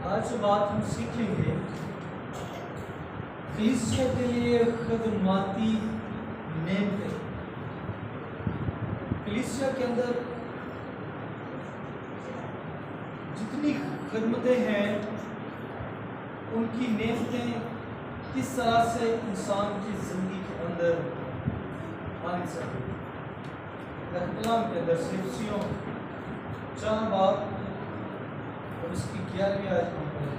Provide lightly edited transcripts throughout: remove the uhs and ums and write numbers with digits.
आज जो बात हम सीखेंगे कलीसिया के लिए खदमाती नेमतें। कलीसिया के अंदर जितनी खदमतें हैं उनकी नेमतें किस तरह से इंसान की ज़िंदगी के अंदर आनी चाहिए। कलाम के अंदर से इफ्सियों 4 बाब और इसकी 11वीं आयत हम पढ़ेंगे।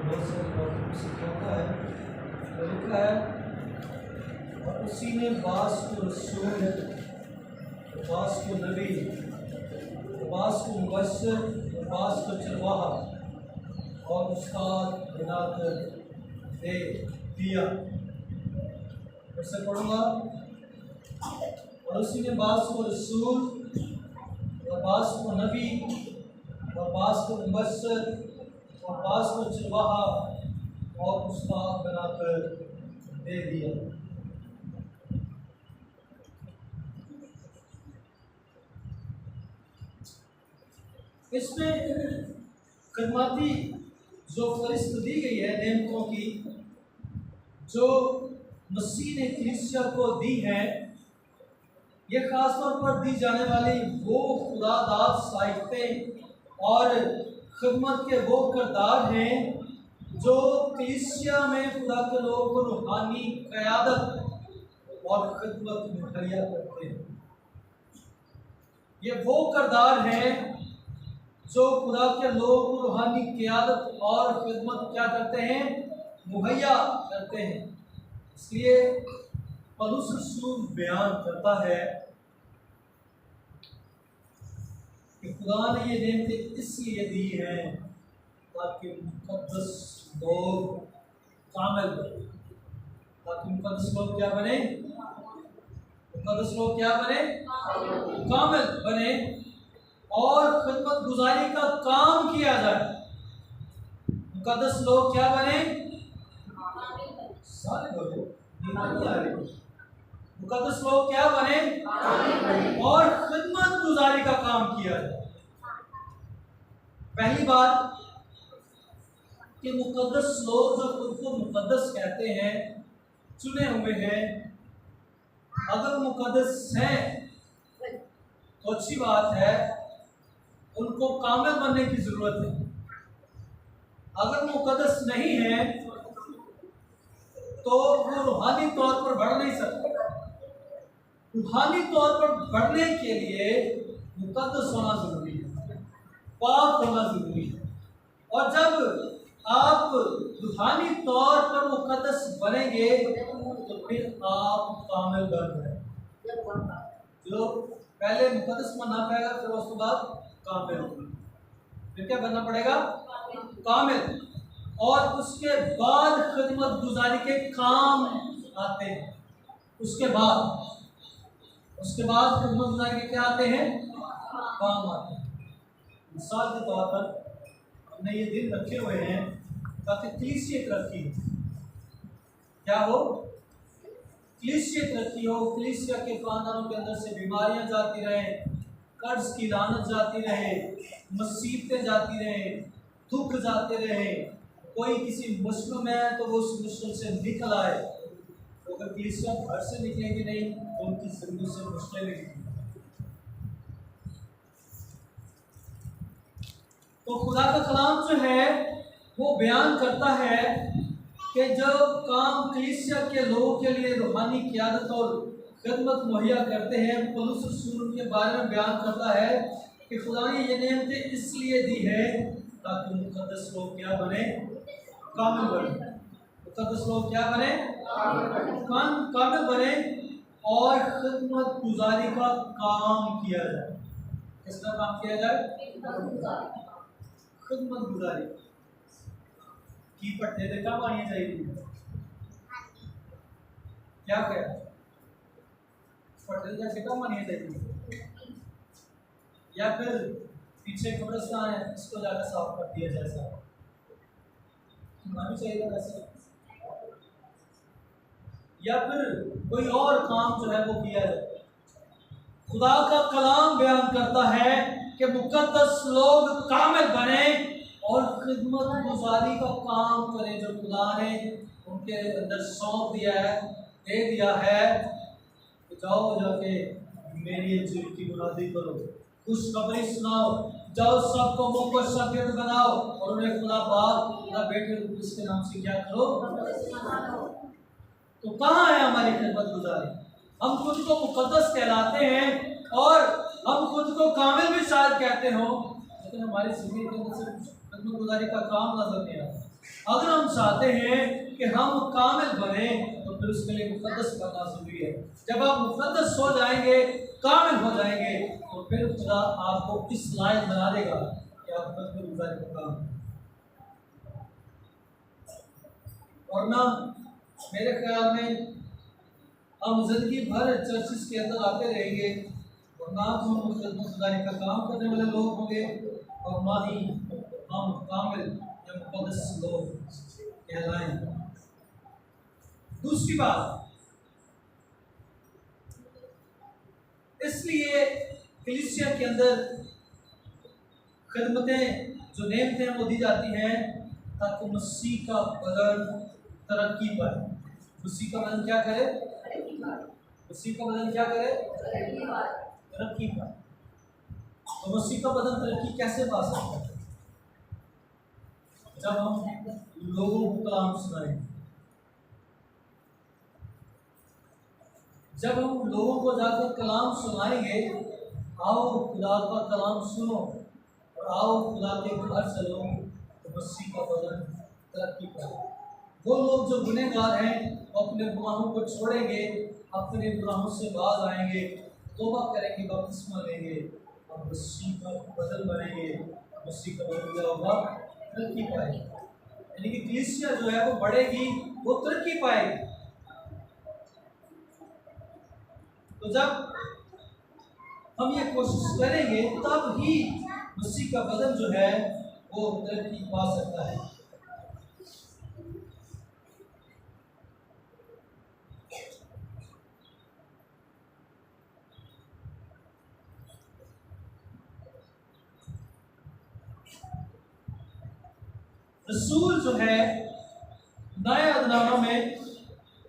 बहुत सारी बातों को सिखाता है और लिखा है, और उसी ने बास को रसूल, बास को नबी, बास को मुबश्शिर, बास को चरवाहा और उस्ताद बनाकर दे दिया। फिर से पढ़ूंगा। और उसी ने बास को रसूल और बास को नबी और बास को मुबश्शिर और बास को चरवाहा और उस्ताद बनाकर दे दिया। इसमें खदमाती जो फरिश्त दी गई है नेमतों की, जो मसीह ने कलीसिया को दी है, ये खास तौर पर दी जाने वाली वो खुदादाद साइफतें और खिदमत के वो किरदार हैं जो कलीसिया में खुदा के लोगों को रूहानी क़यादत और खिदमत मुहैया करते हैं। ये वो किरदार हैं जो खुदा के लोगों को रूहानी क़यादत और खिदमत क्या करते हैं, मुहैया करते हैं। इसलिए पौलुस रसूल बयान करता है कि खुदा ने ये नेमतें इसलिए दी हैं ताकि मुक़द्दस लोग कामिल बने। ताकि मुक़द्दस लोग क्या बने? मुक़द्दस लोग क्या बने? कामिल बने और खिदमत गुजारी का काम किया जाए। मुक़द्दस लोग क्या बने? सारे बोलो, मुक़द्दस लोग क्या बने? और खिदमत गुजारी का काम किया जाए। पहली बात कि मुक़द्दस लोग जो खुद को मुक़द्दस कहते हैं, चुने हुए हैं, अगर मुक़द्दस हैं तो अच्छी बात है, उनको कामिल बनने की जरूरत है। अगर मुक़द्दस नहीं है तो वो रूहानी तौर पर बढ़ नहीं सकते। रूहानी तौर पर बढ़ने के लिए मुक़द्दस होना जरूरी है, पाक होना जरूरी है। और जब आप रूहानी तौर पर मुक़द्दस बनेंगे तो फिर आप कामिल बन गए। जो पहले मुक़द्दस बनना पड़ेगा, फिर उसके बाद कामिल, फिर क्या बनना पड़ेगा? कामिल। और उसके बाद खिदमत गुजारी के काम आते हैं। उसके बाद खिदमत गुजारी के क्या आते हैं? काम आते हैं। मिसाल के तौर पर हमने ये दिन रखे हुए हैं ताकि कलीसिया तरक्की हो। क्या हो? कलीसिया तरक्की हो। कलीसिया के खानदानों के अंदर से बीमारियां जाती रहें, कर्ज की लानत जाती रहे, मुसीबतें जाती रहे, दुख जाते रहे। कोई किसी मुश्किल में है तो वो उस मुश्किल से निकल आए। तो अगर कलीसिया घर से निकलेगी नहीं तो उनकी जिंदगी से मुश्किलें निकलेंगी। तो खुदा का कलाम जो है वो बयान करता है कि जो काम कलीसिया के लोगों के लिए रूहानी क़यादत और खिदमत मुहैया करते हैं, पौलुस रसूल के बारे में बयान करता है कि खुदा ने ये नेमतें इसलिए दी है ताकि मुक़द्दस लोग क्या बने? कामिल बने। मुक़द्दस लोग क्या बने? कामिल बने और खिदमत गुजारी का काम किया जाए। किसका काम किया जाए? खिदमत गुजारी की पट्टे से काम आनी चाहिए। क्या कह पट्टे से काम आनी चाहिए, या फिर पीछे कब्रिस्तान है इसको जाकर साफ कर दिया जाए। साफ होना भी चाहिए। वैसे या फिर कोई और काम जो है वो किया जाए। खुदा का कलाम बयान करता है कि मुकद्दस लोग कामिल बने और खिदमत गुजारी का काम करें जो खुदा ने उनके अंदर सौंप दिया है, दे दिया है। तो जाओ जाके मेरी इंजील की मुनादी करो, खुशखबरी सुनाओ, जाओ सबको मुंह को शागिर्द बनाओ और उन्हें खुदा बाप खुदा बेटे इसके नाम से क्या करो। तो कहाँ है हमारी खिदमत गुजारी? हम खुद को मुकद्दस कहलाते हैं और हम खुद को कामिल भी शायद कहते हो, लेकिन हमारी जिंदगी के अंदर सिर्फ खिदमत गुजारी का काम नजर नहीं आता। अगर हम चाहते हैं कि हम कामिल बने तो फिर उसके लिए मुकद्दस बनना जरूरी है। जब आप मुकद्दस हो जाएंगे, कामिल हो जाएंगे, तो फिर खुदा आपको इस लायक बना देगा कि आप खिदमत गुजारी का काम। और ना मेरे ख्याल में हम जिंदगी भर चर्चिस के अंदर आते रहेंगे और ना तो हम खिदमत गुजारी का काम करने वाले लोग होंगे और ना ही हम कामिल या मुकद्दस लोग कहलाएंगे। दूसरी बात, इसलिए कलीसिया के अंदर खिदमतें जो नेमतें वो दी जाती हैं ताकि मसीह का बदन तरक्की पाए। मसीह का बदन क्या करे? मसीह का बदन क्या करे? तरक्की पाए। तो मसीह का बदन तरक्की कैसे पा सकता है? जब हम लोगों को कलाम सुनाएंगे, जब हम लोगों को जाकर कलाम सुनाएंगे, आओ खुदा का कलाम सुनो और आओ खुदा के घर चलो, तो मसीह का बदन तरक्की पाए। वो लोग जो गुनहगार हैं वो अपने गुनाहों को छोड़ेंगे, अपने गुनाहों से बाज आएंगे, तौबा करेंगे, बपतिस्मा लेंगे और मसीह का बदन बनेंगे। मसीह का बदन क्या होगा? तरक्की पाएगी। यानी कि कलीसिया जो है वो बढ़ेगी, वो तरक्की पाएगी। तो जब हम ये कोशिश करेंगे तब ही मसीह का बदन जो है वो तरक्की पा सकता है। रसूल जो है नए अदनामा में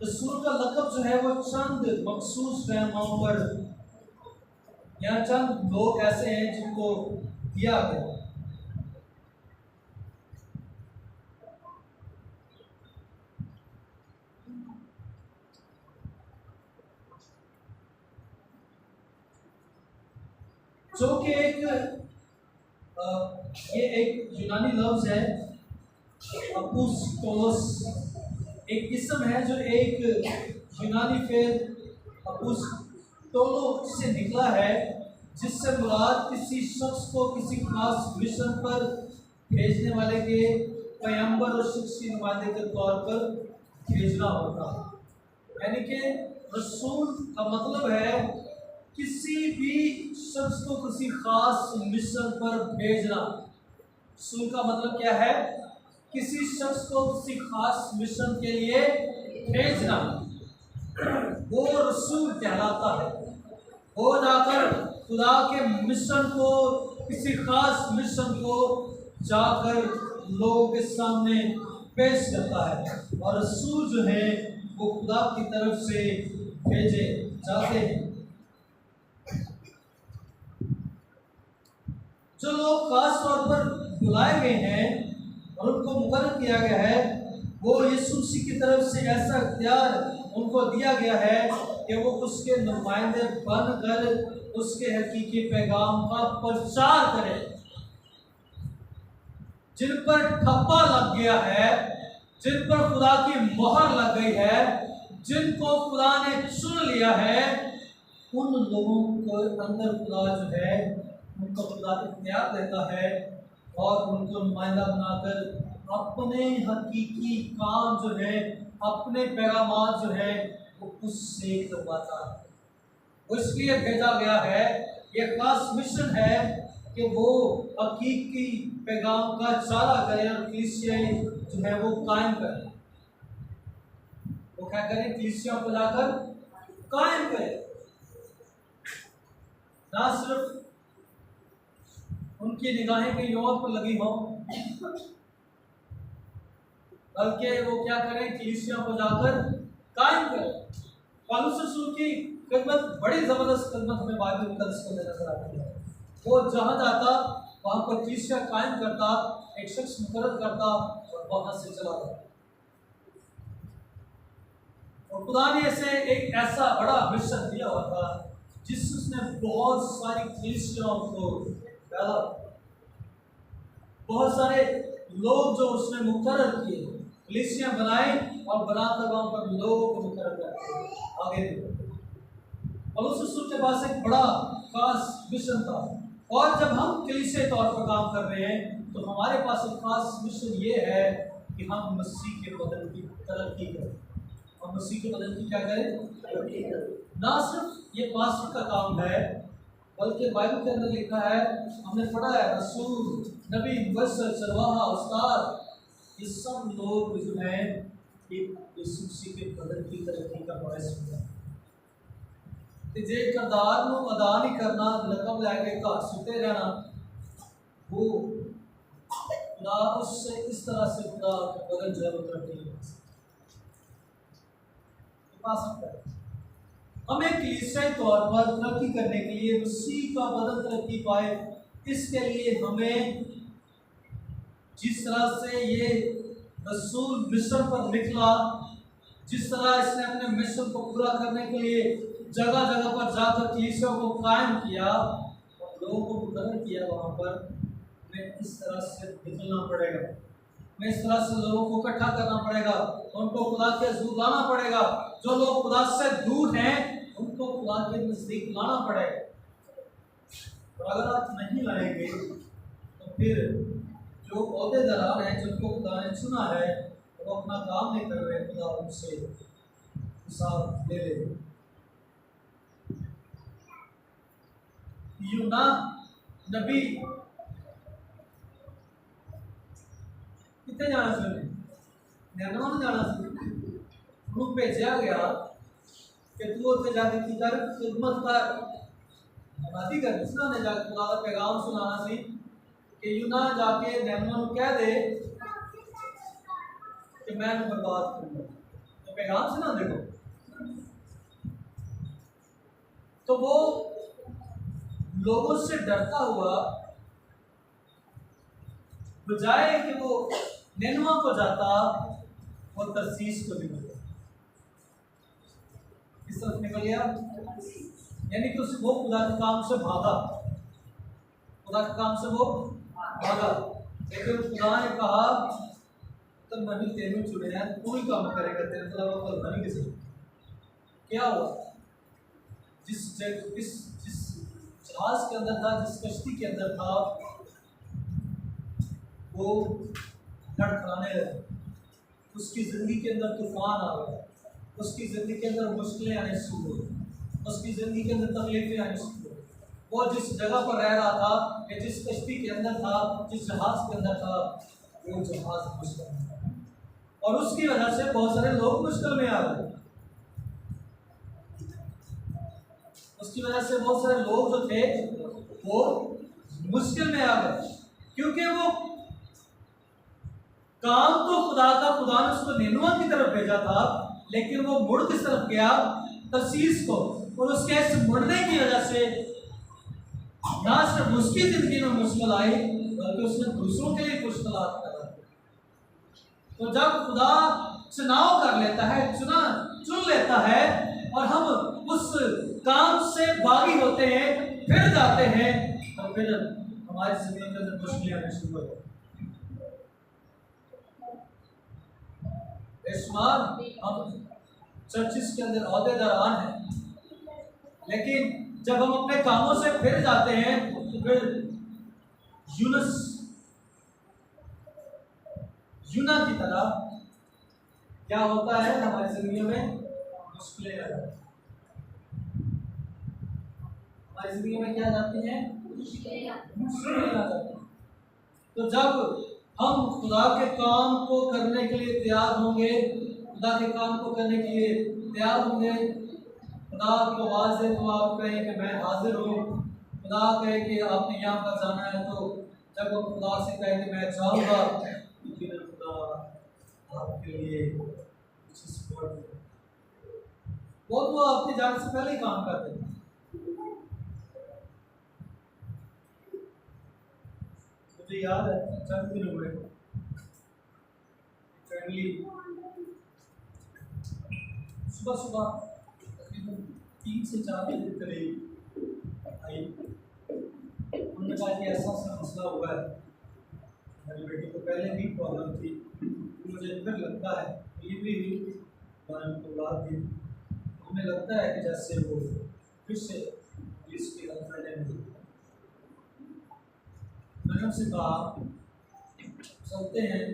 रसूल का लक़ब जो है वो चंद मखसूस रहनुमाओं पर या चंद लोग ऐसे हैं जिनको दिया गया। जो कि ये एक यूनानी लफ्ज है अपुस्तोलोस, एक किस्म है जो एक यूनानी फेर अपुस्तोलो से निकला है, जिससे मुराद किसी शख्स को किसी खास मिशन पर भेजने वाले के पैगंबर और शख्सी नुमाइंदे के तौर पर भेजना होता है। यानी कि रसूल का मतलब है किसी भी शख्स को किसी खास मिशन पर भेजना। रसूल का मतलब क्या है? किसी शख्स को किसी खास मिशन के लिए भेजना, वो रसूल कहलाता है। वो जाकर खुदा के मिशन को, किसी खास मिशन को जाकर लोगों के सामने पेश करता है। और रसूल जो है वो खुदा की तरफ से भेजे जाते हैं। जो लोग खास तौर पर बुलाए गए हैं और उनको मुकर्रर किया गया है, वो यीशु मसीह की तरफ से ऐसा इख्तियार उनको दिया गया है कि वो उसके नुमाइंदे बनकर उसके हकीकी पैगाम का प्रचार करें। जिन पर ठप्पा लग गया है, जिन पर खुदा की मोहर लग गई है, जिनको खुदा ने चुन लिया है, उन लोगों को अंदर खुदा जो है उनको खुदा इख्तियार देता है और उनको नुमाइंदा बनाकर अपने हकीकी काम जो है, अपने पैगामात जो है वो उससे करवाता है। वो इसलिए भेजा गया है, ये खास मिशन है कि वो हकीकी पैगाम का चारा करे और कलीसिया जो है वो कायम करे। वो क्या करें, कलीसिया को जाकर कायम करें। ना सिर्फ उनकी निगाहें कहीं और पर लगी हो, बल्कि वो क्या करें, कलीसिया को जाकर कायम करें। पौलुस रसूल की खिदमत बड़ी जबरदस्त खिदमत हमें बाइबल मुकद्दस के अंदर नजर आती है। वो जहां जाता वहां पर कलीसिया कायम करता, एक शख्स मुकर्रर करता और वहां से चला जाता। और खुदा ने ऐसे एक ऐसा बड़ा मिशन दिया हुआ था जिसने बहुत सारी कलीसियाओं को पैदा, बहुत सारे लोग जो उसने मुकर्रर किए, कलीसिया बनाए और बनाकर वहां पर लोगों को मुकर्रर करते आगे। पौलुस रसूल के पास एक बड़ा खास मिशन था, और जब हम कलीसिया तौर पर काम कर रहे हैं तो हमारे पास एक खास मिशन ये है कि हम मसीह के बदन की तरक्की करें। हम मसीह के बदन की क्या करें? ना सिर्फ ये पास्टर का काम है, बल्कि बाइबल के अंदर लिखा है, हमने पढ़ा है, रसूल, नबी, मुबश्शिर, चरवाहा, उस्ताद, ये सब लोग जो हैं यीशु मसीह के बदन की तरक्की का बायस होता है। जे किरदार नूं अदा नहीं करना, लकब लैके घर सुते रहना, वो खुदा उससे इस तरह से खुदा बदन जो है वो तरक्की नहीं पा सकता है। हमें कलीसियाई तौर पर तरक्की करने के लिए, मसीह का बदन तरक्की पाए, इसके लिए हमें जिस तरह से ये रसूल मिशन पर निकला, जिस तरह इसने अपने मिशन को पूरा करने के लिए जगह जगह पर जाकर कलीसिया को कायम किया और लोगों को मुकर्रर किया, वहाँ पर हमें इस तरह से निकलना पड़ेगा। हमें इस तरह से लोगों को इकट्ठा करना पड़ेगा, उनको खुदा के नजदीक लाना पड़ेगा। जो लोग खुदा से दूर हैं उनको खुदा के नजदीक लाना पड़ेगा। और अगर आप नहीं लाएंगे तो फिर जो ओहदेदार हैं, जिनको खुदा ने चुना है, वो अपना काम नहीं कर रहे, खुदा उनसे हिसाब ले लेगा। यूना नबी कितने जाना सुने, नैनवा में जाना सुने, उन्हें भेजा गया कि तू उत्थे जाके की कर, खिदमत कर, आबादी कर। उसने जाके खुदा का पैगाम सुनाना सी कि यूना जाके नैनवा को कह दे कि मैं बर्बाद करूंगा, तो पैगाम सुना देखो। तो वो लोगों से डरता हुआ, बजाय कि वो निनवा को जाता, वो तरसीस को निकल गया। किस तरफ निकल गया? यानी कि वो खुदा के काम से भागा, खुदा के काम से वो भागा। लेकिन खुदा ने कहा तो मैं भी तेनू चुने हैं, तू ही काम करेगा, तेरे तो अलावा कोई नहीं किसी। क्या हुआ? जिस जहाज के अंदर था, जिस कश्ती के अंदर था, वो लड़खड़ाने लगा। उसकी जिंदगी के अंदर तूफान आ गया, उसकी जिंदगी के अंदर मुश्किलें आने शुरू हो, उसकी जिंदगी के अंदर तकलीफें आने शुरू हो। वो जिस जगह पर रह रहा था, या जिस कश्ती के अंदर था, जिस जहाज के अंदर था, वो जहाज मुश्किल में था, और उसकी वजह से बहुत सारे लोग मुश्किल में आ गए। उसकी वजह से बहुत सारे लोग जो थे वो मुश्किल में आ गए, क्योंकि वो काम तो खुदा ने उसको निनवा की तरफ भेजा था, लेकिन वो मुड़ किस तरफ गया? तरसीस को। और उसके इस मुड़ने की वजह से ना सिर्फ उसकी जिंदगी में मुश्किल आई, बल्कि उसने दूसरों के लिए मुश्किलात पैदा की। तो जब खुदा चुनाव कर लेता है, चुन लेता है, और हम उस काम से बागी होते हैं, फिर जाते हैं, और फिर हमारी जिंदगी के अंदर मुश्किलें आने शुरू हो जाती हैं। हम चर्चिस के अंदर ओहदेदारान हैं, लेकिन जब हम अपने कामों से फिर जाते हैं तो फिर यूना की तरह क्या होता है? हमारी जिंदगी में मुश्किलें आ जाती हैं। हमारी जिंदगी में क्या जाती हैं? मुश्किलें आ जाती हैं। तो जब हम खुदा के काम को करने के लिए तैयार होंगे, खुदा के काम को करने के लिए तैयार होंगे। खुदा आपको आवाज़ दे तो आप कहें कि मैं हाजिर हूँ। खुदा कहे कि आपने यहाँ पर जाना है, तो जब वो खुदा से कहे कि मैं जाऊँगा, तो फिर खुदा आपके लिए कुछ सपोर्ट, वो तो आपके जाने से पहले ही काम कर देते हैं। मुझे याद है चंद दिन हुए फैमिली सुबह सुबह तकरीबन 3 से 4 बजे करीब आई। उन्होंने कहा कि ऐसा सा मसला हुआ है, मेरी बेटी को पहले भी प्रॉब्लम थी, मुझे फिर लगता है डिलीवरी हुई, मैंने उनको औलाद दी, हमें लगता है कि जैसे वो फिर से इसकी हस्बैंड है। मैंने उनसे कहा चलते हैं,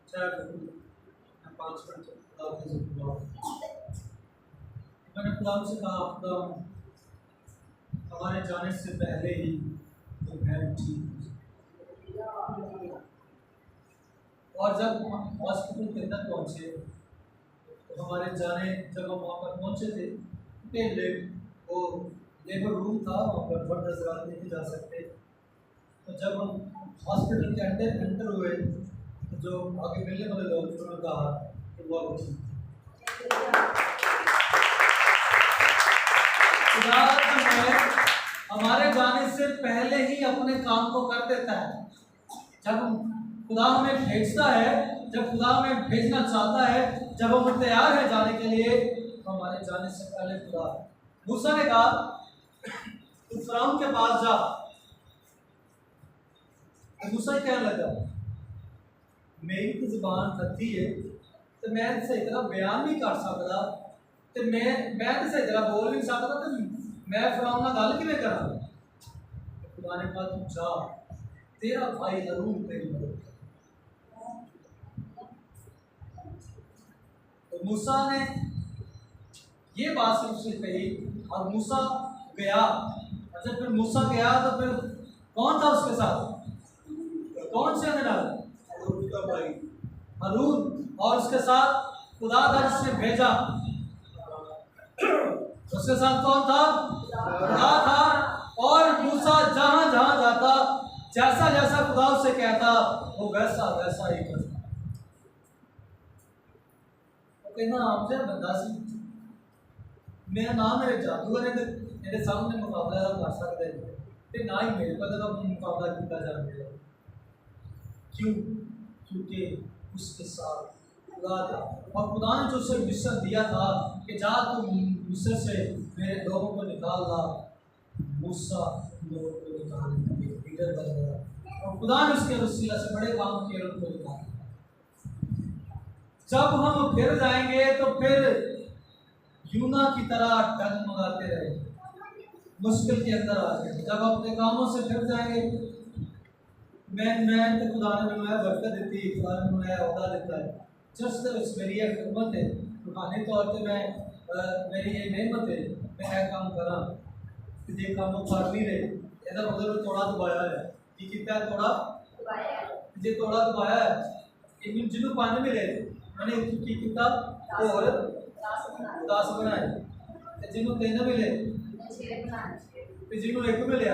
चाय 5 मिनट मैंने खुदा से कहा खुदा हमारे जाने से पहले ही तो बहन ठीक। और जब हम हॉस्पिटल के अंदर पहुँचे तो हमारे जाने जब हम वहाँ पर पहुँचे थे वो लेबर रूम था, वहाँ पर बड़ नजरात नहीं जा सकते। तो जब हम हॉस्पिटल के अंदर एंटर हुए तो जो आगे मिलने वाले लोग उन्होंने कहा कि वो खुदा जो है हमारे जाने से पहले ही अपने काम को कर देता है। जब खुदा हमें भेजता है, जब खुदा हमें भेजना चाहता है, जब हम तैयार है जाने के लिए, तो हमारे जाने से पहले खुदा। मूसा ने कहा तू फिरौन के पास जा। मूसा क्या लगा, मेरी तो जुबान खत्ती है, तो मैं सही तरह बयान नहीं कर सकता, तो मैं तो सही तरह बोल नहीं सकता, तो मैं फिरौन ना गल किवें करा। खुदा ने कहा तू जा, तेरा भाई हारून तेरी मदद। तो मूसा ने ये बात सिर्फ से कही और मूसा गया। अच्छा, फिर मूसा गया तो फिर कौन था उसके साथ? कौन से हारून का भाई हारून, और उसके साथ खुदा था जिसने भेजा। उसके साथ कौन था? खुदा था। और मूसा जहां जहां जाता, जैसा जैसा खुदा उससे कहता, वो वैसा वैसा ही करता। कहना आप जो बंदा सी, मेरा नाम मेरे जादूगर ने मेरे सामने मुकाबला कर सकते हैं, तो ना ही मेरे को मुकाबला किया जाए। क्यों? क्योंकि उसके साथ खुदा था, और खुदा ने जो उसे मिशन दिया था कि जा तू मिस्र से मेरे लोगों को निकाल ला। मूसा लोगों को निकालने के लिए लीडर बन गया, और खुदा ने उसके वसीला से बड़े काम किए, उनको निकाला। जब हम फिर जाएंगे तो फिर यूना की तरह डगमगाते रहे, मुश्किल के अंदर आते। जब अपने कामों से फिर जाएंगे, मैं तो खुदा ने बनाया बरकत देती, खुदा ने बनाया औदा देता है। जस्ट मेरी यह खिदमत है, रूहानी तौर पर मैं मेरी ये नेमत है, मैं यह काम करा कि ये काम कर नहीं रहे। इधर उधर थोड़ा दबाया है कि कितना थोड़ा जे थोड़ा दबाया है, इन जिन्हों 5 मिले मैंने की किता और 10 बनाए, जिन्हों 3 मिले तो जिन्हों 1 मिले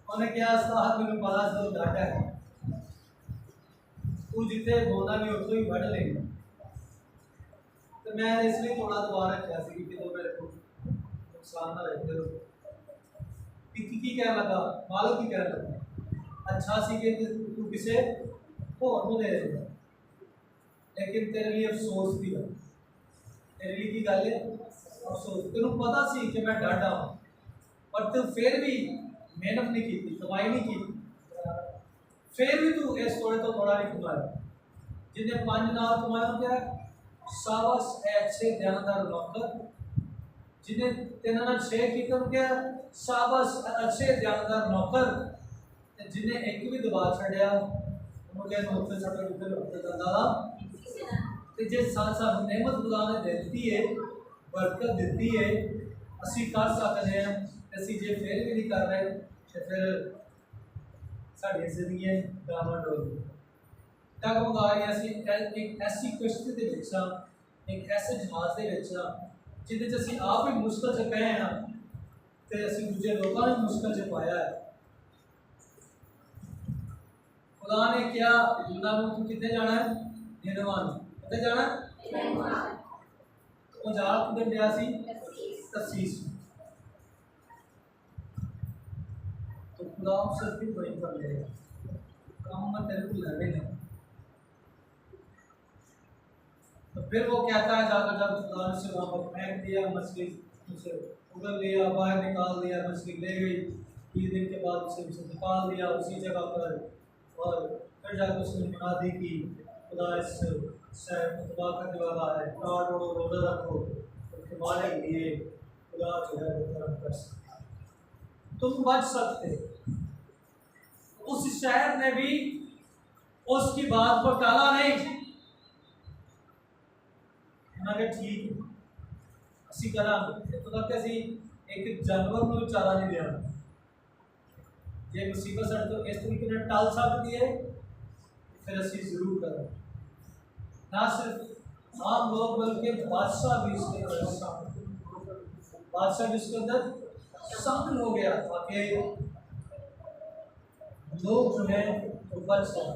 उन्हें क्या साथ में पता तो घाटा है, तू जितने बोलना नहीं उसको ही बढ़ लेंगे। तो मैं इसलिए थोड़ा दोबारा रखा सी कि तो मेरे को नुकसान ना रहते हो। की क्या लगा, मालिक की क्या लगा, अच्छा सी कि तू किसे और दे देगा, लेकिन तेरे लिए अफसोस भी है। तेरे लिए की गल है अफसोस, तेन पता सी कि मैं डाढ़ा हूँ, पर तू फिर भी मेहनत नहीं की, कमाई नहीं की, फिर भी तू इस थोड़े तो थोड़ा नहीं कमाया। जिन्हें 5 नाल कमाया क्या शाबाश है, अच्छे ध्यानदार नौकर। जिन्हें 3 नाल 6 की तो क्या शाबाश अच्छे ध्यानदार नौकर। जिन्हें एक भी दबा छड़िया उन्होंने नौकर छड़ के दादा ते जे साथ साथ नेमत खुदा ने देती है, बरकत देती है, असी कर सकते हैं। असी जे फिर भी नहीं कर रहे तो फिर साड़ी जिंदगी डामाडोल। डगमगा रही एक ऐसी कश्ती दे विच एक ऐसे जहाज दे विच जिहदे च असीं आप भी मुश्किल च पए हां ते असीं दूजे लोकां नूं मुश्किल च पाया है। खुदा ने क्या यूना नूं कित्थे जाना है? निनवा नूं। कित्थे जाना है? वो जा किधर गया सी? तरसीस। तो खुदा उससे फिर वही कर लेगा, काम में तेरे को लगेगा। तो फिर वो कहता है जाकर जब खुदा ने उसे वहाँ पर फेंक दिया, मछली उसे उगल लिया, बाहर निकाल दिया, मछली ले गई। 3 दिन के बाद उसे निकाल दिया उसी जगह पर, और फिर जाकर उसने मुनादी की खुदा इस शहर को तबाह करने वाला है, टाट ओढ़ो, रोज़ा रखो, तो तुम्हारे लिए खुदा जो है वो कर्म कर सकता है, तुम बच सकते। उस शहर ने भी उसकी बात को टाला नहीं। उन्होंने ठीक है असी करा तो तक असी एक जानवर को चारा नहीं दिया, ये मुसीबत सर तो इस तरीके से टाल सकती है, फिर असी जरूर करें। ना सिर्फ आम लोग बल्कि बादशाह भी इसके अंदर शामिल हो गया ताकि लोग जो है वो बच जाए।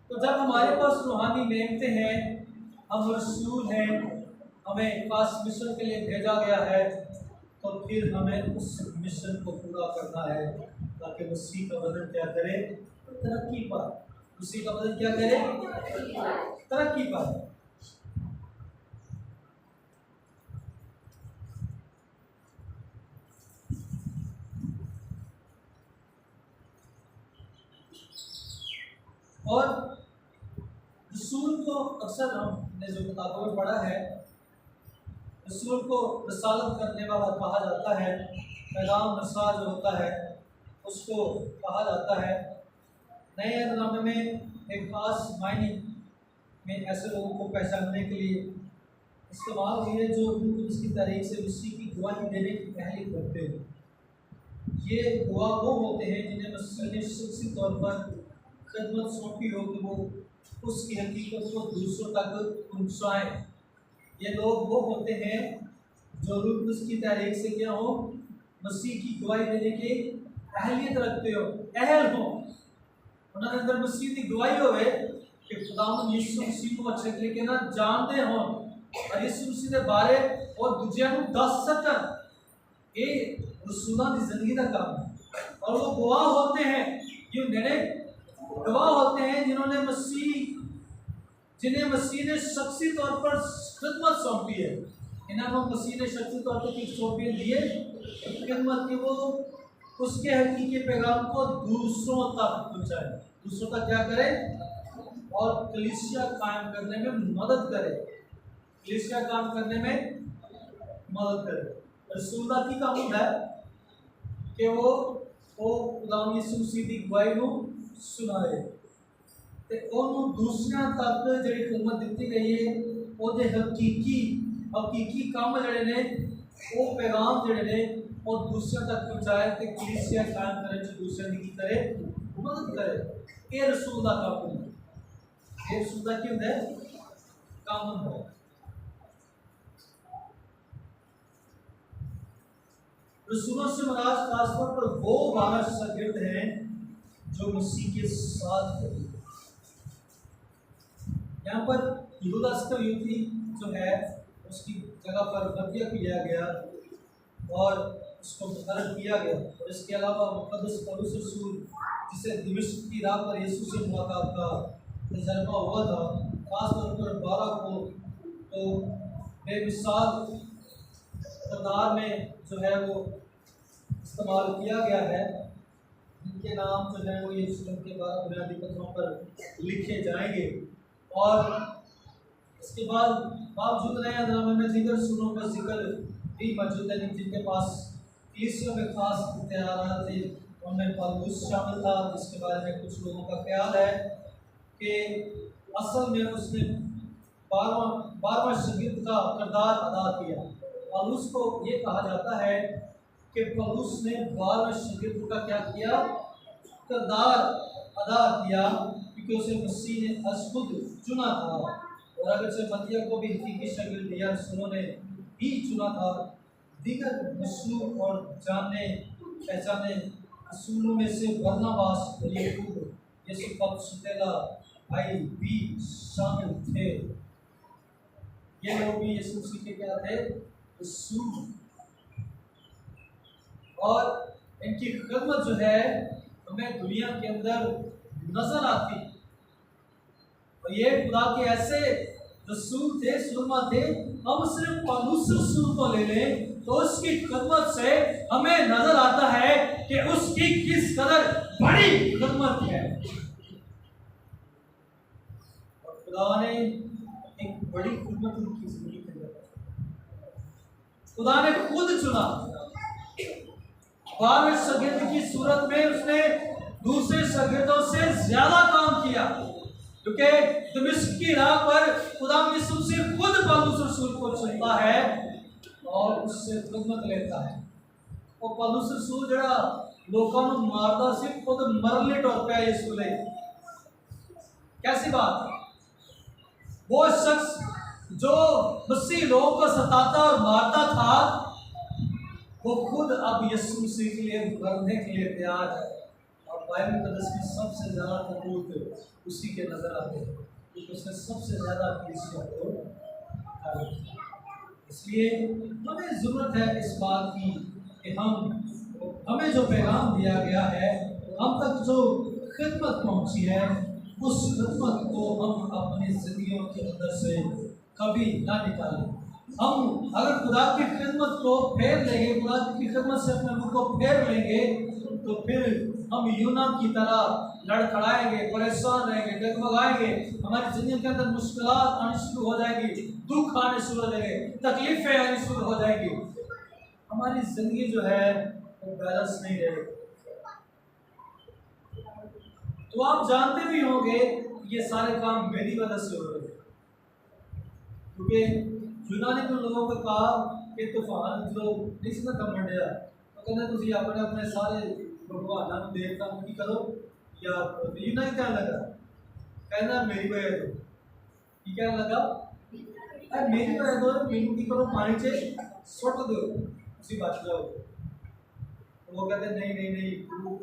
तो जब हमारे पास रूहानी नेमतें हैं, हम रसूल हैं, हमें खास मिशन के लिए भेजा गया है, तो फिर हमें उस मिशन को पूरा करना है ताकि मसीह का बदन क्या करे? तरक्की पाए। मसीह का बदन क्या करे? तरक्की पाए। और रसूल को अक्सर हमने जो किताबों में पढ़ा है, रसूल को रसालत करने वाला कहा जाता है, पैगाम रसा जो होता है उसको कहा जाता है। नए अंतनामे में एक खास मायने में ऐसे लोगों को पहचानने के लिए इस्तेमाल हुई है जो उसकी तारीख से मसीह की गवाही देने की पहली करते हैं। ये गवाह वो होते हैं जिन्हें मसीह ने शख्सी तौर पर खिदमत सौंपी हो कि वो उसकी हकीकत को दूसरों तक पहुँचाएँ। ये लोग वो होते हैं जो उसकी तारीख से क्या हो? मसीह की गवाही देने की अहलियत रखते हो, अहल हो, उन्होंने अंदर मसीह की गवाही होवे कि खुदावंद यीशु मसीह को अच्छे तरीके ना जानते हो और यीशु मसीह के बारे और दूसरों को दस सकन। ये रसूलों की जिंदगी का काम है। और वो गवाह होते हैं, जो नए गवाह होते हैं जिन्हें मसीह ने शख्सी तौर पर खिदमत सौंपी है। इन्हें मसीह ने शख्सी तौर पर कुछ सौंपी दिए खिदमत की, वो उसके हकीकी पैगाम को दूसरों तक पहुँचाए, दूसरों तक क्या करे? और कलीसिया कायम करने में मदद करे, कलीसिया काम करने में मदद करे। रसूल का की काम होता है कि वो खुदावंद यीशु मसीह की गवाही को सुनाए ते ओनू दूसरों तक जिहड़ी हुकूमत दी गई है वो हकीकी काम जिहड़े ने वो पैगाम जिहड़े ने वो दूसरों तक पहुँचाए ते कलीसिया कायम करने च दूसरों की करे मदद करे। ये रसूल का काम होता है। ये रसूल का की होता है? काम होता है। रसूलों से मुराद खासतौर पर वो 12 शागिर्द हैं जो मसीह के साथ थे। यहाँ पर यहूदा इस्करियोती जो है उसकी जगह पर बतिया किया गया और उसको मुकर्रर किया गया। और इसके अलावा मुक़द्दस पौलुस रसूल जिसे दमिश्क की राह पर यीशु से मुलाकात का तजर्बा हुआ था, खासतौर पर 12 को तो बेमिसाल तादाद में जो है वो इस्तेमाल किया गया है, जिनके नाम जो है वो यरूशलेम के 12 बुनियादी पत्थरों पर लिखे जाएंगे। और इसके बाद बावजूद नए अंतनामे में जिक्र सुनों का जिक्र भी मौजूद है जिनके पास कलीसिया में खास इख्तियार थे। उनमें पौलुस शामिल था, जिसके बारे में कुछ लोगों का ख्याल है कि असल में उसने 12वां शागिर्द का किरदार अदा किया। पौलुस को ये कहा जाता है कि पौलुस ने 12वें शागिर्द का क्या किया? किरदार अदा किया, क्योंकि उसे मसीह ने खुद चुना था। और अगर से मतिया को भी हकीकी शागिर्द या रसूलों ने भी चुना था। दीगर मसलूक और जाने पहचाने रसूलों में से बरनबास और याकूब, यीशु पतरस भाई भी शामिल थे। ये लोग भी यीशु मसीह के क्या थे? रसूल। और इनकी खिदमत जो है हमें दुनिया के अंदर नजर आती। और ये खुदा के ऐसे रसूल थे, सुरमा थे। हम सिर्फ पौलुस रसूल को ले लें तो उसकी खिदमत से हमें नजर आता है कि उसकी किस कदर बड़ी खिदमत है। और खुदा ने एक बड़ी खिदमत उनकी जिंदगी के अंदर, खुदा ने खुद चुना। 12वें शागिर्द की सूरत में उसने दूसरे शागिर्दों से ज्यादा काम किया, क्योंकि दमिश्क की राह पर खुदा यीशु से खुद पौलुस रसूल को चुनता है और उससे खिदमत लेता है। और पौलुस रसूल जड़ा लोगों को मारता सी, खुद मरने टुर पिया यीशु ले। कैसी बात? वो शख्स जो मसीह लोगों को सताता और मारता था, वो खुद अब यीशु मसीह के लिए मरने के लिए तैयार है। और बाइबल मुकद्दस में सबसे ज्यादा सबूत उसी के नजर आते हैं, क्योंकि उसने सबसे ज्यादा कलीसिया को कार्य किया। इसलिए हमें जरूरत है इस बात की कि हमें जो पैगाम दिया गया है, हम तक जो खिदमत पहुंची है, उस खिदमत को हम अपनी जिंदगियों के अंदर से कभी ना निकालें। हम अगर खुदा की खिदमत को फेर लेंगे, खुदा की खिदमत से अपने मुख को फेर लेंगे, तो फिर हम यूना की तरह लड़खड़ाएंगे, परेशान रहेंगे, डगमगाएंगे। हमारी जिंदगी के अंदर मुश्किलात आनी शुरू हो जाएगी, दुख आने शुरू हो जाएंगे, तकलीफें आनी शुरू हो जाएगी। हमारी जिंदगी जो है वो बैलेंस नहीं रहेगी। तो आप जानते भी होंगे ये सारे काम मेरी वजह से हो रहे हैं, क्योंकि यूनानी तो लोगों को कहा कि तूफान जो नहीं सुना कम मंडिया, तो कहते तुझे अपने अपने सारे भगवान देवता की करो। या यूनानी क्या लगा, कहना मेरी वजह तो क्या लगा, अरे मेरी वजह तो मेनू की करो, पानी से सुट दो, उसी बच जाओ। तो वो कहते नहीं नहीं नहीं, तू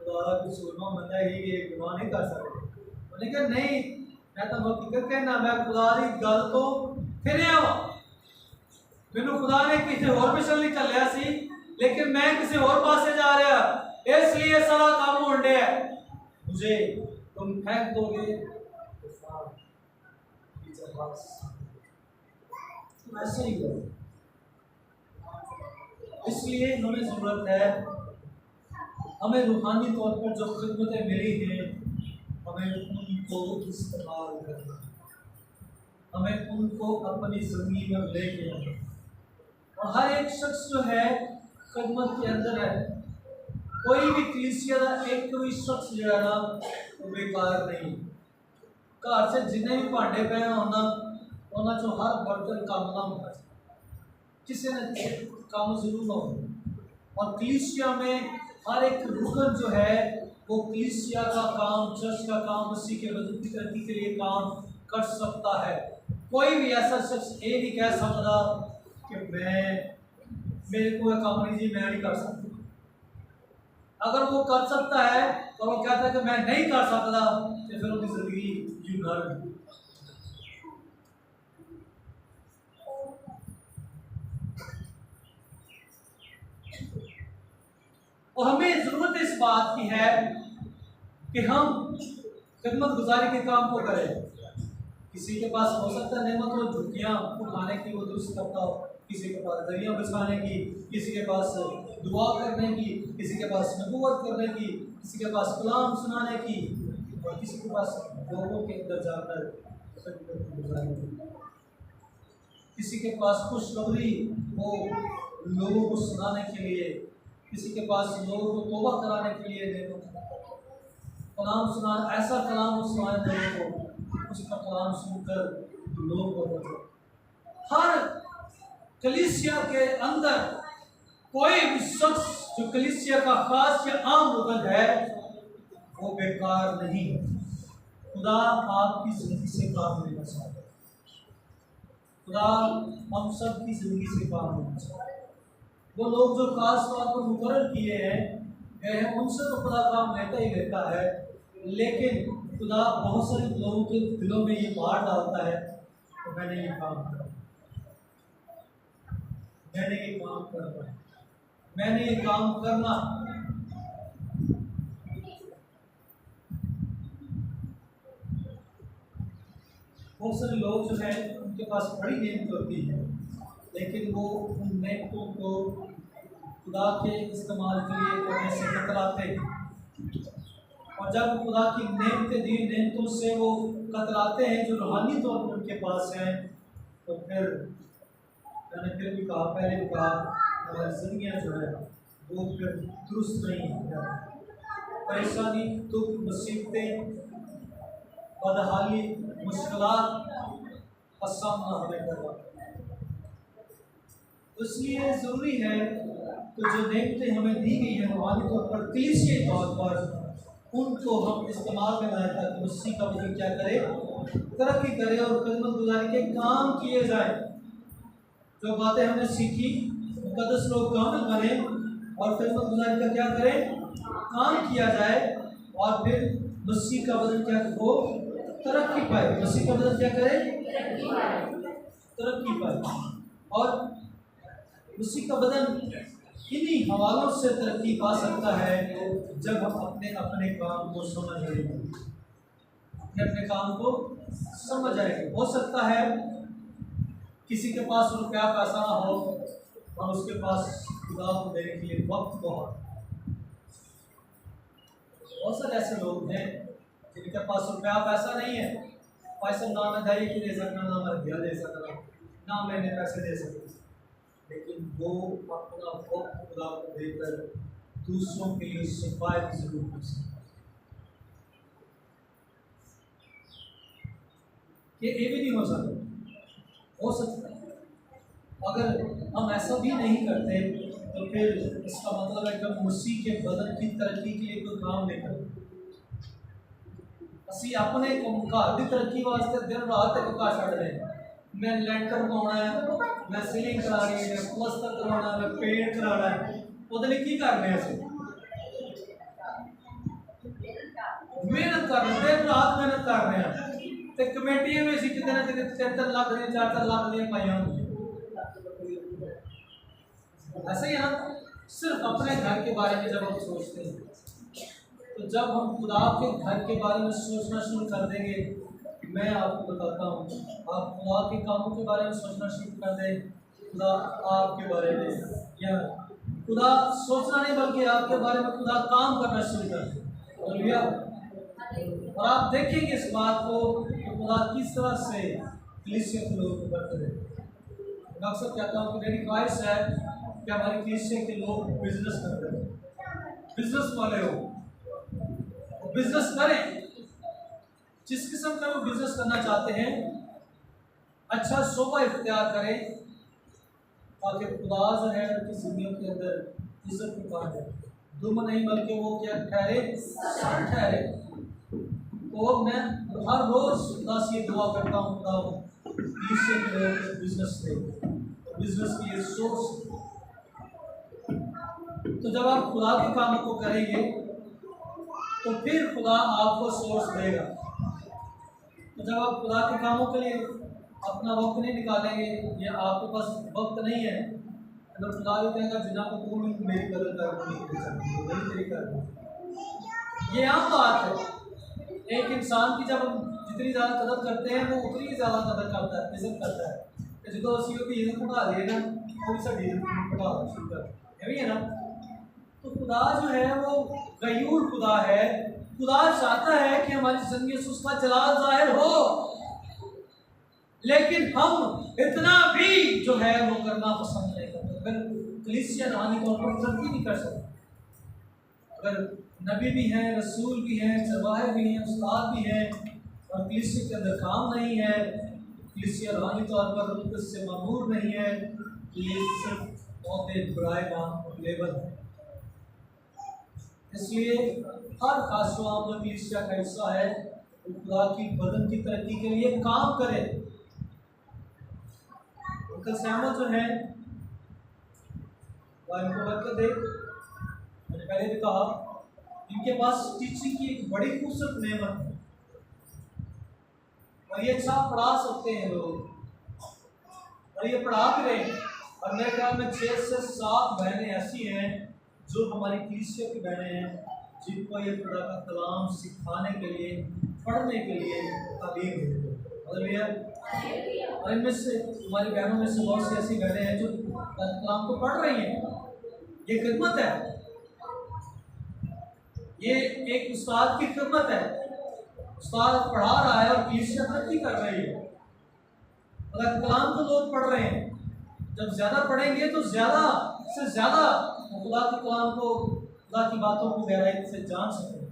खुदा को सुरमा बंदा ही ये गुनाह नहीं कर सकते। उन्होंने कहा नहीं, मैं तो हकीकत कहना, मैं खुदा की गल तो फिर आवा। मैनू खुदा ने किसी होर मिशन नहीं चलिया सी, लेकिन मैं किसी और पासे जा रहा, इसलिए सारा काम होने है। मुझे तुम फेंक दोगे ऐसे ही हो। इसलिए हमें जरूरत है, हमें रूहानी तौर पर जो खिदमतें मिली हैं, हमें उनको इस्तेमाल करना, हमें उनको अपनी जिंदगी में लेके आना। और हर एक शख्स जो है खिदमत के अंदर है। कोई भी कलीसिया का एक कोई शख्स जो है ना वो बेकार नहीं। घर से जिन्हें भी भांडे पे होना उन्होंने जो हर बर्तन काम ना होना, किसी न काम जरूर होना। और कलीसिया में हर एक रुकन जो है वो कलीसिया का काम, चर्च का काम, मसीह के मदद करने के लिए काम कर सकता है। कोई भी ऐसा शख्स ये नहीं कह सकता कि मेरे को काम नहीं जी, मैं नहीं कर सकता। अगर वो कर सकता है और वो कहता है कि मैं नहीं कर सकता, तो फिर उनकी जिंदगी यूं ना रही। और हमें जरूरत इस बात की है कि हम खिदमत गुजारी के काम को करें। किसी के पास हो सकता है नेमत हो, झुकियां उठाने की वो दुरुस्त करता हो, किसी के पास दरिया बिछाने की, किसी के पास दुआ करने की, किसी के पास नबूवत करने की, किसी के पास कलाम सुनाने की, और किसी के पास लोगों के अंदर जाकर गुजारने की। किसी के पास खुशखबरी हो लोगों को सुनाने के लिए, किसी के पास लोगों को तौबा कराने के लिए कलाम सुनाना, ऐसा कलाम सुनाने लोगों को, उसका कलाम सुनकर लोग बदलते। हर कलीसिया के अंदर कोई भी शख्स जो कलीसिया का खास या आम रुकन है वो बेकार नहीं है। खुदा आपकी जिंदगी से काम लेना चाहता है। खुदा हम सब की जिंदगी से काम लेना चाहता है। वो लोग जो खास तौर पर मुकर्रर किए हैं उनसे तो खुदा काम लेता ही लेता है, लेकिन खुदा बहुत सारे लोगों के दिलों में ये बात डालता है तो मैंने ये काम करा, मैंने ये काम करना, मैंने ये काम करना। बहुत सारे लोग जो है उनके पास बड़ी नेमत होती है, लेकिन वो उन नेमतों को खुदा के इस्तेमाल के लिए करने से कतराते हैं। और जब खुदा की नेमतें दी नेमतों से वो कतराते हैं जो रूहानी तौर पर उनके पास हैं, तो फिर मैंने फिर भी कहा, पहले भी कहा, हमारी जिंदगियाँ जो है वो फिर दुरुस्त नहीं है। परेशानी, दुख, मुसीबतें, बदहाली, मुश्किलात का सामना हमें करना, इसलिए ज़रूरी है कि जो नेमतें हमें दी गई है रूहानी तौर पर, कलीसियाई तौर पर, उनको हम इस्तेमाल में लाएं ताकि मसीह का वचन क्या करे, तरक्की करे और खिदमत गुजारी के काम किए जाए। जो बातें हमने सीखी, मुकद्दस लोग कामिल बने और खिदमत गुजारी का क्या करें, काम किया जाए, और फिर मसीह का वचन क्या हो, तरक्की पाए। मसीह का वचन क्या करे, तरक्की पाए। और मसीह का वचन इन्हीं हवालों से तरक्की पा सकता है जब हम अपने अपने काम को समझ आएंगे, अपने काम को समझ आएंगे। हो सकता है किसी के पास रुपया पैसा ना हो और उसके पास खुदा को देने के लिए वक्त बहुत सारे ऐसे लोग हैं जिनके पास रुपया पैसा नहीं है। पैसा ना मैं दही की दे सकता, ना मैं दिया दे सकता, ना मैंने पैसे दे सकता, लेकिन वो अपना वक्त खुदा को देकर दूसरों के लिए सिफारिश जरूर कर सकता है। ये भी नहीं हो सकता है। अगर हम ऐसा भी नहीं करते तो फिर इसका मतलब है कि हम मसीह के बदन की तरक्की के लिए कोई काम नहीं करते। ਅਸੀਂ अपने घर की तरक्की वास्ते दिन रात एक का छड़ रहे हैं। मैं लैंटर पाना है, मैं सीलिंग करानी है, प्लस्तर करवाना है, पेंट कराना है, वो की करने मेहनत कर रहे हैं, दिन रात मेहनत कर रहे हैं। तो कमेटियां में कितने ना कितने 3-3 लाख दी 4-4 लाख दी पाई होंगी। ऐसे ही हम सिर्फ अपने घर के बारे में जब हम सोचते हैं, तो जब हम खुदा के घर के बारे में सोचना शुरू कर देंगे, मैं आपको बताता हूँ, आप खुदा के कामों के बारे में सोचना शुरू कर दें, खुदा आपके बारे में, या खुदा सोचना नहीं बल्कि आपके बारे में खुदा काम करना शुरू कर दें। और आप देखेंगे इस बात को कि खुदा किस तरह से कलीसिया के लोग बढ़ते हैं। मैं अक्सर कहता हूँ कि मेरी ख्वाहिश है कि हमारे कलीसिया के लोग बिजनेस कर रहे हैं, बिजनेस वाले हो, बिजनेस करें। जिस किस्म का वो बिजनेस करना चाहते हैं, अच्छा शोभा इख्तियार करें ताकि खुदा जो है उनकी जिंदगियों के अंदर इज्जत की बात है, दुम नहीं बल्कि वो क्या ठहरे, सर ठहरे। तो मैं हर रोज खुदा से ये दुआ करता हूँ, खुदा कलीसिया के लोग बिजनेस दे, बिजनेस की ये सोच। तो जब आप खुदा के कामों को करेंगे तो फिर खुदा आपको सोर्स देगा। तो जब आप खुदा के कामों के लिए अपना वक्त नहीं निकालेंगे या आपके पास वक्त नहीं है, तो खुदा भी कहेगा जिना को तू मेरी कदर कर तेरी कर। ये आम बात है। एक इंसान की जब हम जितनी ज़्यादा कदर करते हैं वो उतनी ज़्यादा कदर करता है, इज्जत करता है। जो असी की इज्जत बढ़ा देगा वो भी साड़ी इज्जत बढ़ा शुरू कर है ना। तो खुदा जो है वो गयूर खुदा है। खुदा चाहता है कि हमारी जिंदगी से उसका जलाल जाहिर हो, लेकिन हम इतना भी जो है वो करना पसंद नहीं करते। अगर कलीसिया रूहानी तौर पर तरक्की नहीं कर सकते, अगर नबी भी हैं, रसूल भी हैं, चरवाहे भी हैं, उस्ताद भी हैं, और कलीसिया के अंदर काम नहीं है, कलीसिया रूहानी तौर पर उससे मामूर नहीं है, तो ये सिर्फ बहुत एक बुराए नाम और लेबल है। इसलिए हर खास जो कलीसिया का हिस्सा है वो खुदा की बदन की तरक्की के लिए काम करे। अंकल सैमुअल जो है वह इनको बरकत दे। मैंने पहले भी कहा इनके पास टीचिंग की एक बड़ी खूबसूरत नेमत है और ये अच्छा पढ़ा सकते हैं लोग और ये पढ़ा भी रहे हैं। और मेरे ख्याल में 6 से 7 बहनें ऐसी हैं जो हमारी कलीसिया की बहनें हैं जिनको ये खुदा का कलाम सिखाने के लिए, पढ़ने के लिए तालीम देते हैं। और इनमें से हमारी बहनों में से बहुत सी ऐसी बहनें हैं जो कलाम को पढ़ रही हैं। ये खिदमत है, ये एक उस्ताद की खिदमत है। उस्ताद पढ़ा रहा है और कलीसिया तरक्की कर रही है। अगर कलाम को लोग पढ़ रहे हैं, जब ज्यादा पढ़ेंगे तो ज्यादा से ज्यादा खुदा के कलाम को, खुदा की बातों को गहराई से जान सकते हैं।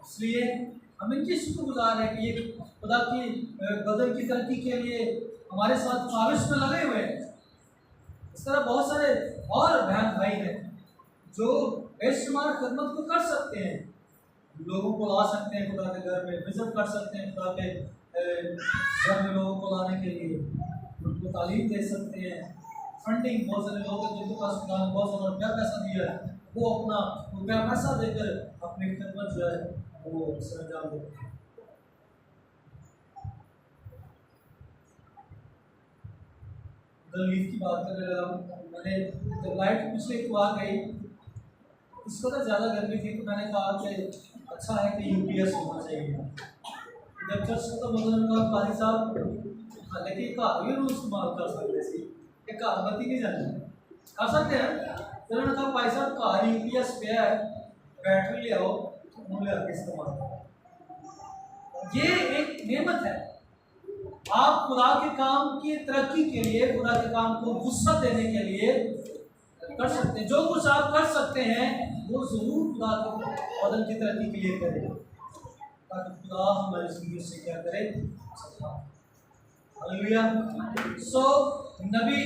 इसलिए हम इनकी शुक्रगुजार है कि ये खुदा की बदन की तरक्की के लिए हमारे साथ काविश में लगे हुए हैं। इस तरह बहुत सारे और बहन भाई हैं जो बेशुमार खिदमत को कर सकते हैं। लोगों को ला सकते हैं खुदा के घर में, विजिट कर सकते हैं खुदा के घर में लोगों को लाने के लिए, उनको तालीम दे सकते हैं। फंडिंग बहुत सारे लोग हैं जिनके पास खुदा ने बहुत सारा रुपया पैसा दिया है, वो अपना रुपया पैसा देकर अपनी खिदमत जो है वो सरंजाम देते हैं। लीफ की बात कर रहा हूँ। मैंने जब लाइट पिछले एक बार गई, इस वक्त ज़्यादा गर्मी थी तो मैंने कहा कि अच्छा है कि यूपीएस होना चाहिए। जब चर्च खत्म हो गया कहा काजी साहब लेकिन घर भी इस्तेमाल कर सकते थे कि घर बत्ती नहीं जानी कर सकते हैं। तो उन्होंने कहा भाई साहब घर यूपीएस पे है, बैटरी ले आओ, ले आके इस्तेमाल करो। ये एक नेमत है। आप खुदा के काम की तरक्की के लिए, खुदा के काम को वुसअत देने के लिए कर सकते हैं। जो कुछ आप कर सकते हैं वो जरूर खुदा के बदन की तरक्की के लिए करें, ताकि खुदा हमारी जिंदगी से क्या करे। हालेलुया। सो नबी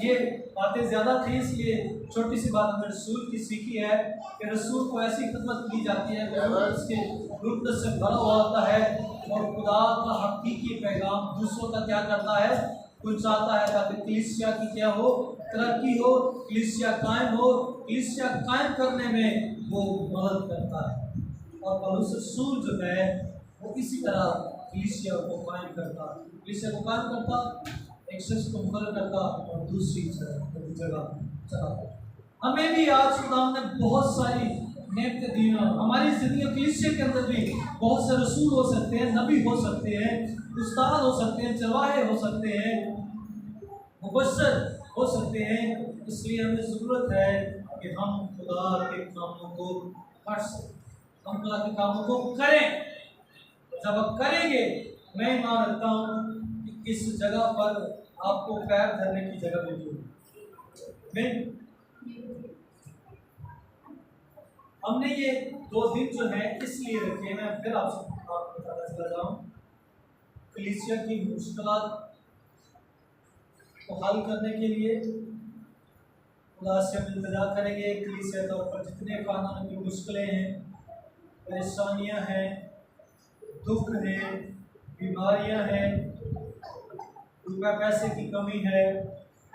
ये बातें ज़्यादा थी, इसलिए छोटी सी बात हमने रसूल की सीखी है कि रसूल को ऐसी खिदमत की जाती है कि उसके रूपन से भरा हुआ होता है और खुदा का हकीकी पैगाम दूसरों का क्या करता है, पहुंचाता है, ताकि कलीसिया की क्या हो, तरक्की हो, कलीसिया कायम हो। कलीसिया कायम करने में वो मदद करता है। और पौलुस रसूल जो है वो इसी तरह कलीसिया को कायम करता, कलीसिया को कायम करता, एक शख्स को मुकर्रर करता और दूसरी जगह चलाता। हमें भी आज खुदा ने बहुत सारी नेमतें दी हैं। हमारी जिंदगी कलीसिया के अंदर भी बहुत से रसूल हो सकते हैं, नबी हो सकते हैं, उस्ताद हो सकते हैं, चरवाहे हो सकते हैं, मुबश्शिर हो सकते हैं। इसलिए हमें ज़रूरत है कि हम खुदा के कामों को कर सकें, हम खुदा के कामों को करें। जब आप करेंगे, मैं मान रखता हूँ कि इस जगह पर आपको पैर धरने की जगह मिलेगी। हमने ये 2 दिन जो है इसलिए रखे, मैं फिर आपको बताता चला जाऊँ, कलीसिया की मुश्किलात को हल करने के लिए खुदा से हम इंतजार करेंगे। कलीसिया तौर पर जितने कानून की मुश्किलें हैं, परेशानियां हैं, दुख हैं, बीमारियां हैं, रुपया पैसे की कमी है,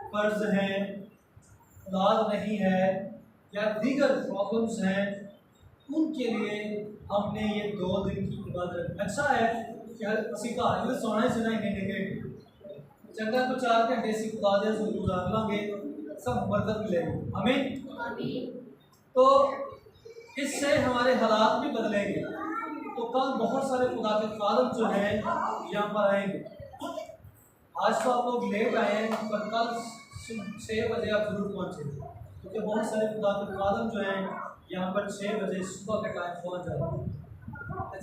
कर्ज है, औलाद नहीं है या दीगर प्रॉब्लम्स हैं, उनके लिए हमने ये 2 दिन की इबादत। अच्छा है कि ਅਸੀਂ ਘਰ ਵੀ ਸੋਣਾ ਹੀ ਸੁਣਾ ही नहीं चंगा तो 4 घंटे से खुदा दे गुजार लांगे, सब बरकत मिलेगी। आमीन। तो इससे हमारे हालात भी बदलेंगे। तो कल बहुत सारे खुदा के खादम जो हैं यहाँ पर आएंगे। आज तो आप लोग लेट आए हैं, पर कल 6 बजे आप जरूर पहुँचे, क्योंकि बहुत सारे खुदा के खादम जो हैं यहाँ पर 6 बजे सुबह के टाइम पहुँच जाएंगे।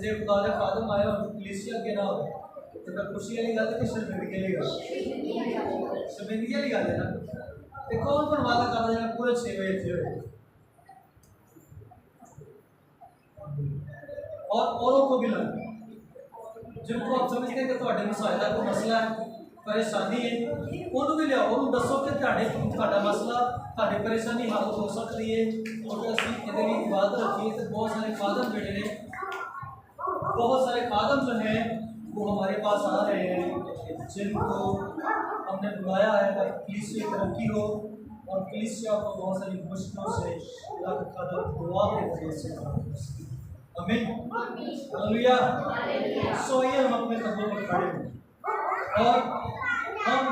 जो खुदा के खादम आए और कलीसिया के ना हो तो मैं खुशी वाली गल है कि शर्मिंदगी वाली गल, शर्मिंदगी वाली गल है ना। तो कौन कौन वादा करता है पूरे 6 बजे थे और औरों को भी लगा, जिनको आप समझते हैं कि थोड़े मसाइल का कोई मसला है, परेशानी है ਉਹਨੂੰ ਵੀ ਲਿਆਓ, ਉਹਨੂੰ ਦੱਸੋ ਕਿ ਤੁਹਾਡਾ ਮਸਲਾ, ਤੁਹਾਡੀ ਪਰੇਸ਼ਾਨੀ ਹੱਲ ਹੋ ਸਕਦੀ ਹੈ। और ਅਸੀਂ ਇਹਦੇ ਲਈ ਇਬਾਦਤ रखिए तो बहुत सारे खादम ਜਿਹੜੇ ਨੇ, बहुत सारे खादम जो हैं वो हमारे पास आ रहे हैं, जिनको हमने बुलाया है ताकि कलीसिया तरक्की हो और कलीसिया को बहुत सारी मुश्किलों से दुआ के वजह से आमीन हालेलुया। सो ये हम अपने कदमों पर खड़े हैं और हम